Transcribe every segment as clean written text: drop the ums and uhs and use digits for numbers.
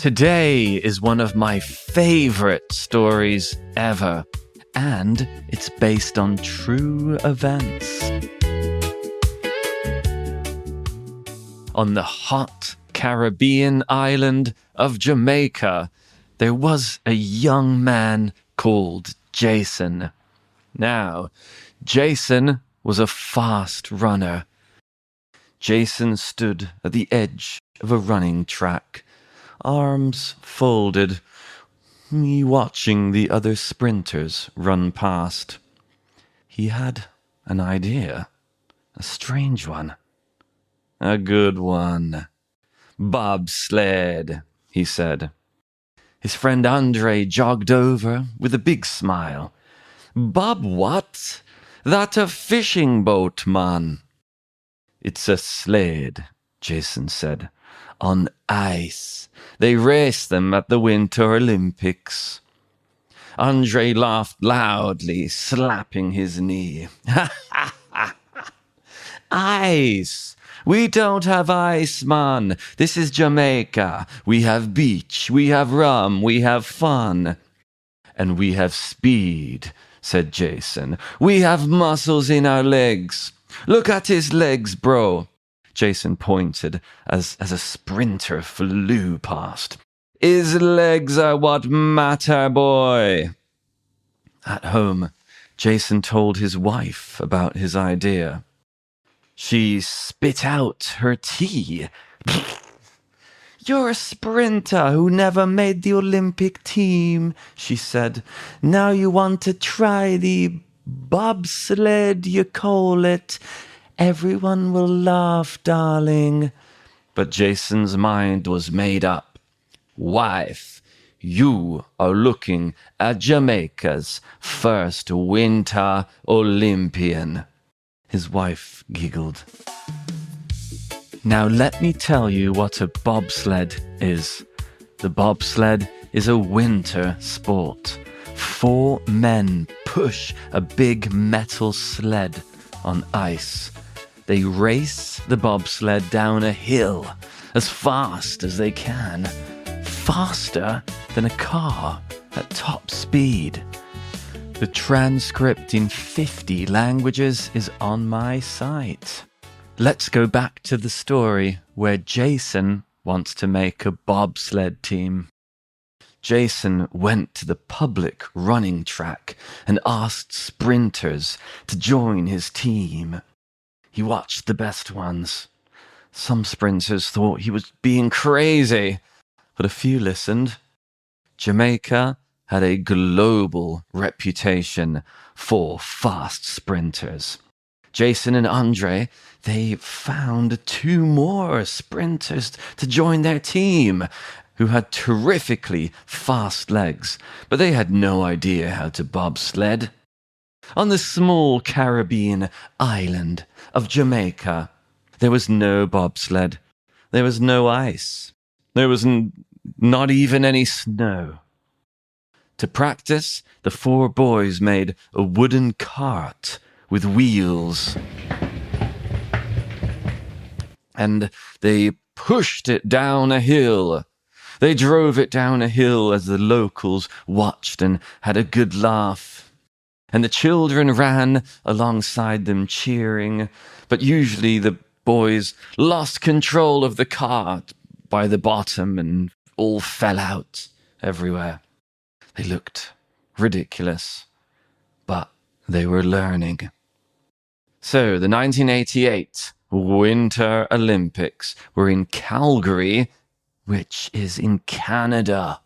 Today is one of my favorite stories ever, and it's based on true events. On the hot Caribbean island of Jamaica, there was a young man called Jason. Now, Jason was a fast runner. Jason stood at the edge of a running track, arms folded, watching the other sprinters run past. He had an idea, a strange one, a good one. "Bobsled," he said. His friend Andre jogged over with a big smile. "Bob what? That a fishing boat, man." "It's a sled," Jason said. "On ice. They race them at the Winter Olympics." Andre laughed loudly, slapping his knee. "Ice! We don't have ice, man. This is Jamaica. We have beach, we have rum, we have fun. And we have speed," said Jason. "We have muscles in our legs. Look at his legs, bro." Jason pointed as a sprinter flew past. "His legs are what matter, boy." At home, Jason told his wife about his idea. She spit out her tea. "You're a sprinter who never made the Olympic team," she said. "Now you want to try the bobsled, you call it. Everyone will laugh, darling." But Jason's mind was made up. "Wife, you are looking at Jamaica's first Winter Olympian." His wife giggled. Now let me tell you what a bobsled is. The bobsled is a winter sport. 4 men push a big metal sled on ice. They race the bobsled down a hill as fast as they can, faster than a car at top speed. The transcript in 50 languages is on my site. Let's go back to the story where Jason wants to make a bobsled team. Jason went to the public running track and asked sprinters to join his team. He watched the best ones. Some sprinters thought he was being crazy, but a few listened. Jamaica had a global reputation for fast sprinters. Jason and Andre, they found 2 more sprinters to join their team who had terrifically fast legs, but they had no idea how to bobsled. On the small Caribbean island of Jamaica, there was no bobsled. There was no ice. There was not even any snow. To practice, the 4 boys made a wooden cart with wheels. And they pushed it down a hill. They drove it down a hill as the locals watched and had a good laugh. And the children ran alongside them cheering, but usually the boys lost control of the cart by the bottom and all fell out everywhere. They looked ridiculous, but they were learning. So the 1988 Winter Olympics were in Calgary, which is in Canada.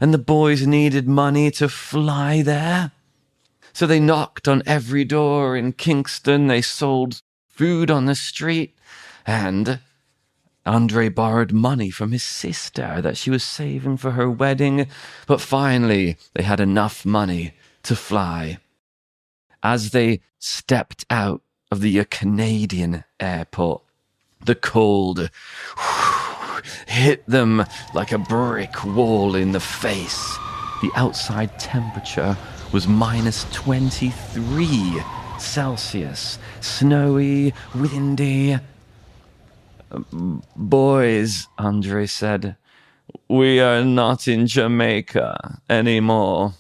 And the boys needed money to fly there. So they knocked on every door in Kingston. They sold food on the street. And Andre borrowed money from his sister that she was saving for her wedding, but finally they had enough money to fly. As they stepped out of the Canadian airport, the cold hit them like a brick wall in the face. The outside temperature was minus 23 Celsius, snowy, windy. "Boys," Andre said, We are not in Jamaica anymore.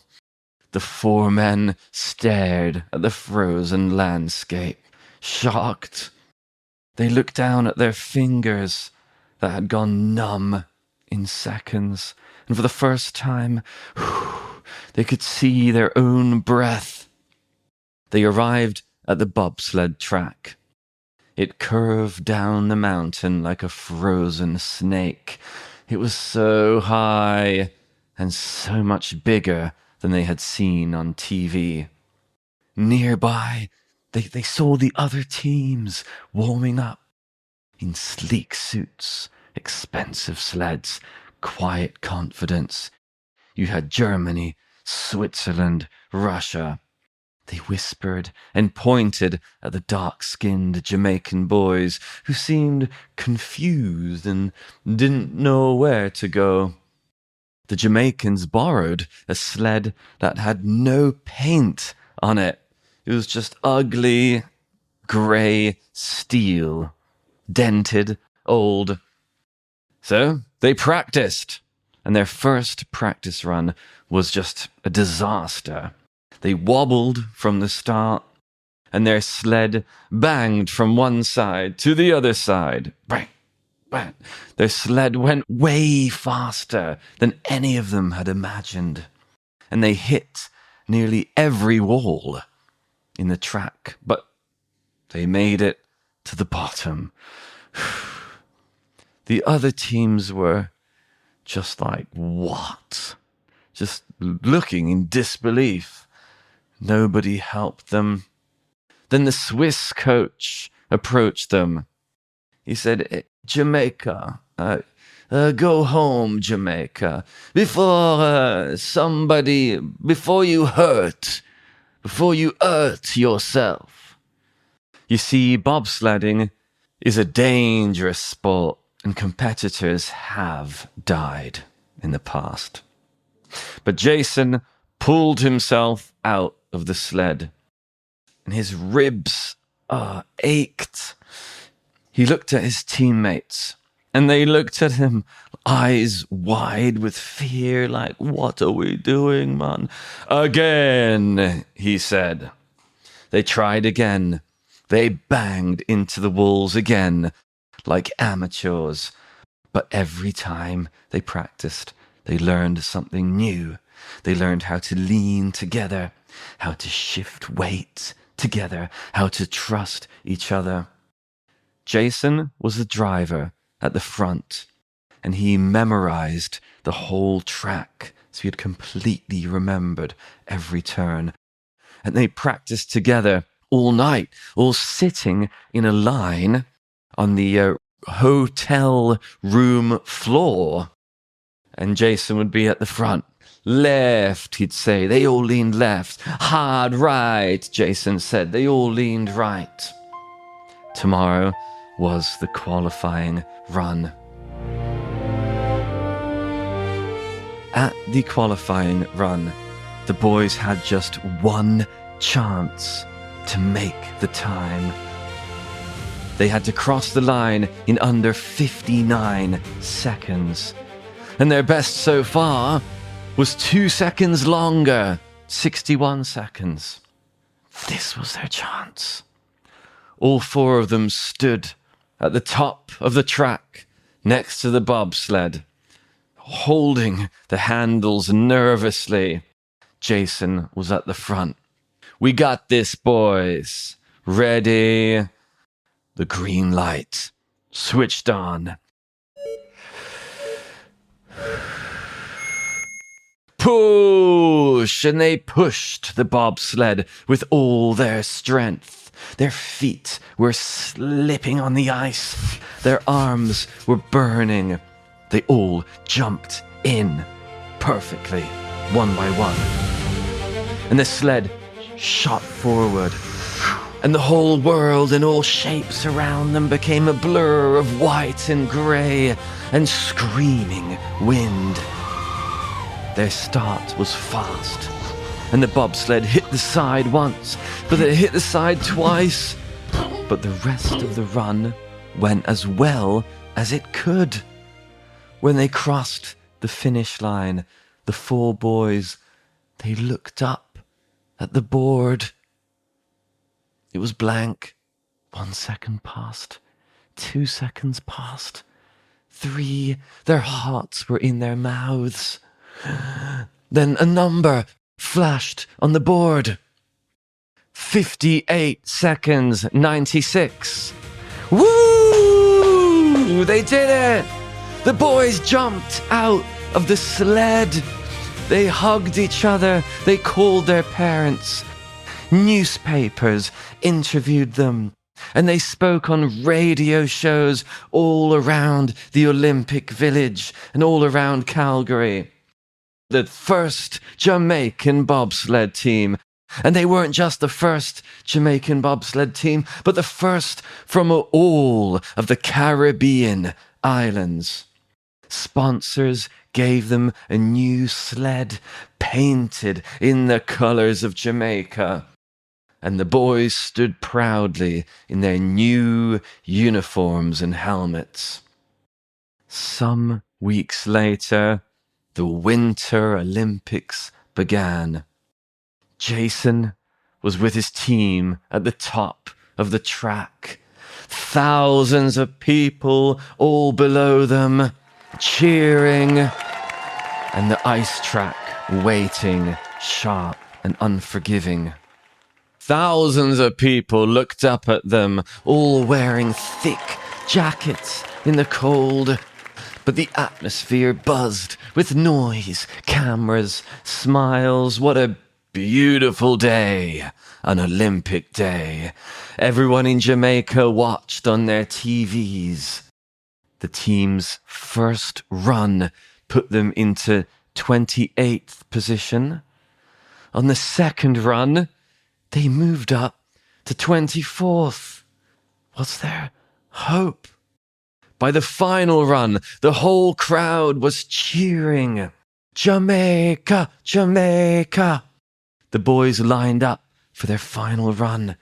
The four men stared at the frozen landscape, shocked. They looked down at their fingers that had gone numb in seconds, and for the first time, they could see their own breath. They arrived at the bobsled track. It curved down the mountain like a frozen snake. It was so high and so much bigger than they had seen on TV. Nearby, they saw the other teams warming up in sleek suits, expensive sleds, quiet confidence. You had Germany, Switzerland, Russia. They whispered and pointed at the dark-skinned Jamaican boys who seemed confused and didn't know where to go. The Jamaicans borrowed a sled that had no paint on it. It was just ugly, grey steel, dented, old. So they practiced, and their first practice run was just a disaster. They wobbled from the start, and their sled banged from one side to the other side. Bang, bang. Their sled went way faster than any of them had imagined, and they hit nearly every wall in the track, but they made it to the bottom. The other teams were just like, what? Just looking in disbelief. Nobody helped them. Then the Swiss coach approached them. He said, Jamaica, go home, Jamaica, before you hurt yourself. You see, bobsledding is a dangerous sport, and competitors have died in the past. But Jason pulled himself out of the sled, and his ribs ached. He looked at his teammates, and they looked at him, eyes wide with fear, like, what are we doing, man? Again, he said. They tried again. They banged into the walls again, like amateurs. But every time they practiced, they learned something new. They learned how to lean together, how to shift weight together, how to trust each other. Jason was the driver at the front, and he memorized the whole track, so he had completely remembered every turn. And they practiced together all night, all sitting in a line on the hotel room floor. And Jason would be at the front. Left, he'd say. They all leaned left. Hard right, Jason said. They all leaned right. Tomorrow was the qualifying run. At the qualifying run, the boys had just one chance to make the time. They had to cross the line in under 59 seconds. And their best so far was 2 seconds longer, 61 seconds. This was their chance. All four of them stood at the top of the track next to the bobsled, holding the handles nervously. Jason was at the front. We got this, boys. Ready? The green light switched on. Push! And they pushed the bobsled with all their strength. Their feet were slipping on the ice. Their arms were burning. They all jumped in perfectly, one by one. And the sled shot forward. And the whole world and all shapes around them became a blur of white and grey and screaming wind. Their start was fast, and the bobsled hit the side once, but it hit the side twice. But the rest of the run went as well as it could. When they crossed the finish line, the four boys, they looked up at the board. It was blank. 1 second passed. 2 seconds passed. 3, their hearts were in their mouths. Then a number flashed on the board. 58 seconds, 96. Woo! They did it! The boys jumped out of the sled. They hugged each other. They called their parents. Newspapers interviewed them. And they spoke on radio shows all around the Olympic Village and all around Calgary. The first Jamaican bobsled team. And they weren't just the first Jamaican bobsled team, but the first from all of the Caribbean islands. Sponsors gave them a new sled painted in the colors of Jamaica. And the boys stood proudly in their new uniforms and helmets. Some weeks later, the Winter Olympics began. Jason was with his team at the top of the track. Thousands of people all below them, cheering, and the ice track waiting, sharp and unforgiving. Thousands of people looked up at them, all wearing thick jackets in the cold. But the atmosphere buzzed with noise, cameras, smiles. What a beautiful day, an Olympic day. Everyone in Jamaica watched on their TVs. The team's first run put them into 28th position. On the second run, they moved up to 24th. Was there hope? By the final run, the whole crowd was cheering. Jamaica, Jamaica. The boys lined up for their final run,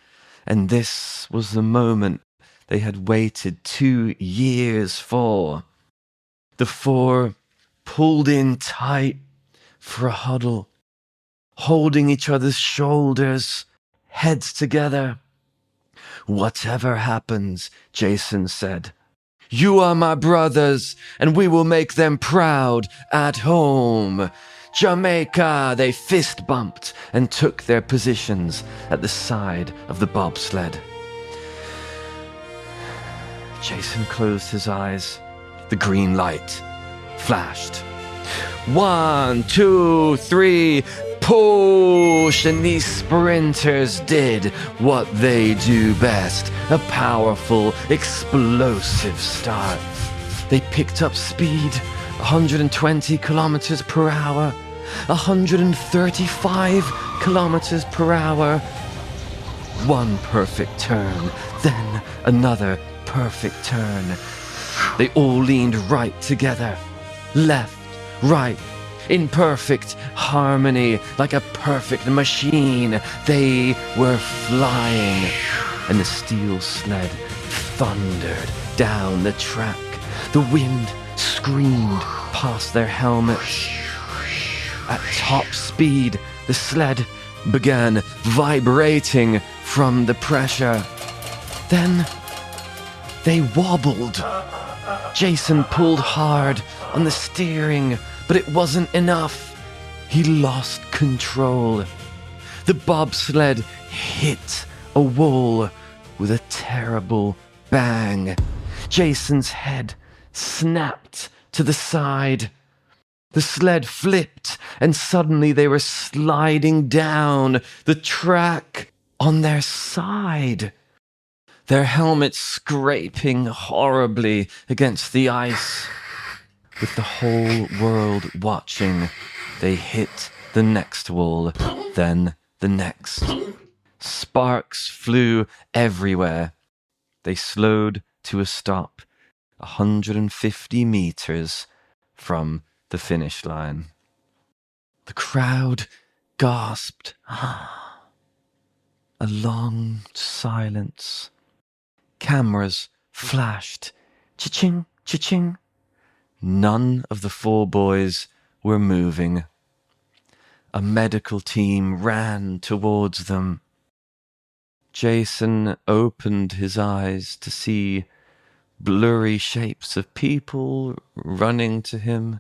and this was the moment they had waited 2 years for. The four pulled in tight for a huddle, holding each other's shoulders, heads together. Whatever happens, Jason said, you are my brothers, and we will make them proud at home. Jamaica, they fist bumped and took their positions at the side of the bobsled. Jason closed his eyes. The green light flashed. 1, 2, 3, push! And these sprinters did what they do best. A powerful, explosive start. They picked up speed, 120 kilometers per hour, 135 kilometers per hour. One perfect turn, then another perfect turn. They all leaned right together, left, right, in perfect harmony, like a perfect machine. They were flying, and the steel sled thundered down the track. The wind screamed past their helmets. At top speed, the sled began vibrating from the pressure. Then they wobbled. Jason pulled hard on the steering, but it wasn't enough. He lost control. The bobsled hit a wall with a terrible bang. Jason's head snapped to the side. The sled flipped, and suddenly they were sliding down the track on their side. Their helmets scraping horribly against the ice. With the whole world watching, they hit the next wall, then the next. Sparks flew everywhere. They slowed to a stop, 150 meters from the finish line. The crowd gasped. A long silence. Cameras flashed. Cha-ching, cha-ching. None of the four boys were moving. A medical team ran towards them. Jason opened his eyes to see blurry shapes of people running to him.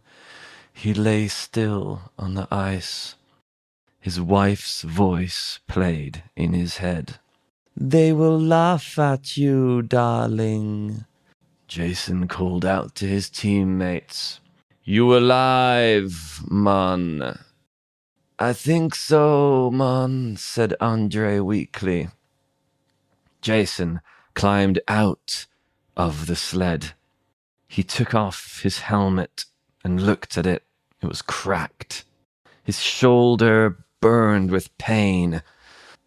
He lay still on the ice. His wife's voice played in his head. "They will laugh at you, darling." Jason called out to his teammates. "You alive, man?" "I think so, man," said Andre weakly. Jason climbed out of the sled. He took off his helmet and looked at it. It was cracked. His shoulder burned with pain.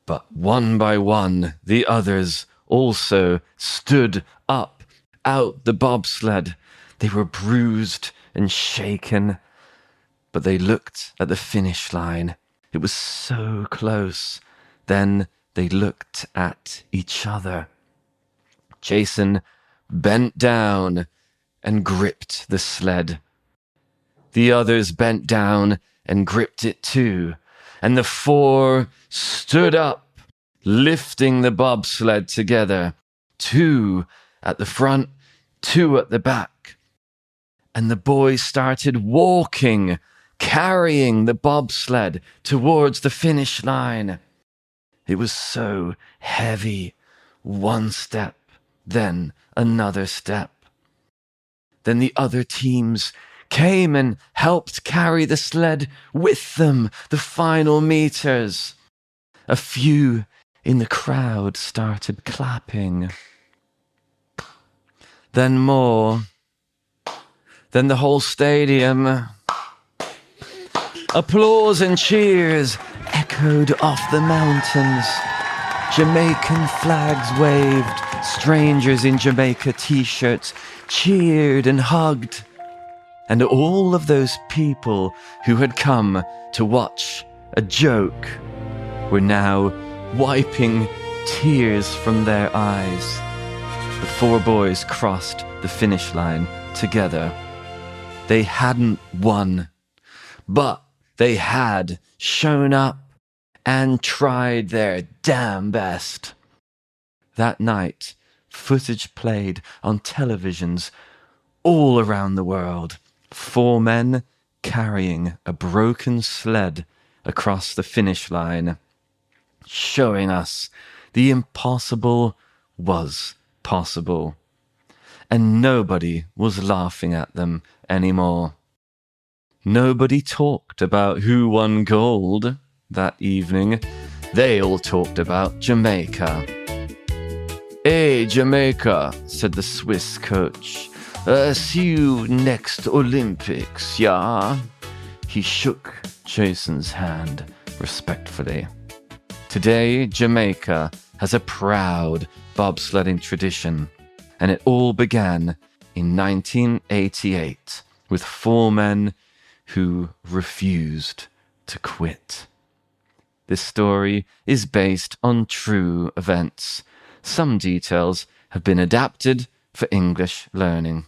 But one by one, the others also stood up out the bobsled. They were bruised and shaken, but they looked at the finish line. It was so close. Then they looked at each other. Jason bent down and gripped the sled. The others bent down and gripped it too, and the four stood up, lifting the bobsled together, 2 at the front, 2 at the back. And the boys started walking, carrying the bobsled towards the finish line. It was so heavy. 1 step, then another step. Then the other teams came and helped carry the sled with them the final meters. A few in the crowd started clapping. Then more. Then the whole stadium. Applause and cheers echoed off the mountains. Jamaican flags waved. Strangers in Jamaica t-shirts cheered and hugged. And all of those people who had come to watch a joke were now wiping tears from their eyes. The 4 boys crossed the finish line together. They hadn't won, but they had shown up and tried their damn best. That night, footage played on televisions all around the world. 4 men carrying a broken sled across the finish line, showing us the impossible was possible. And nobody was laughing at them anymore. Nobody talked about who won gold that evening. They all talked about Jamaica. "Hey, Jamaica," said the Swiss coach. "See you next Olympics, yeah?" He shook Jason's hand respectfully. Today, Jamaica has a proud bobsledding tradition, and it all began in 1988 with 4 men who refused to quit. This story is based on true events. Some details have been adapted for English learning.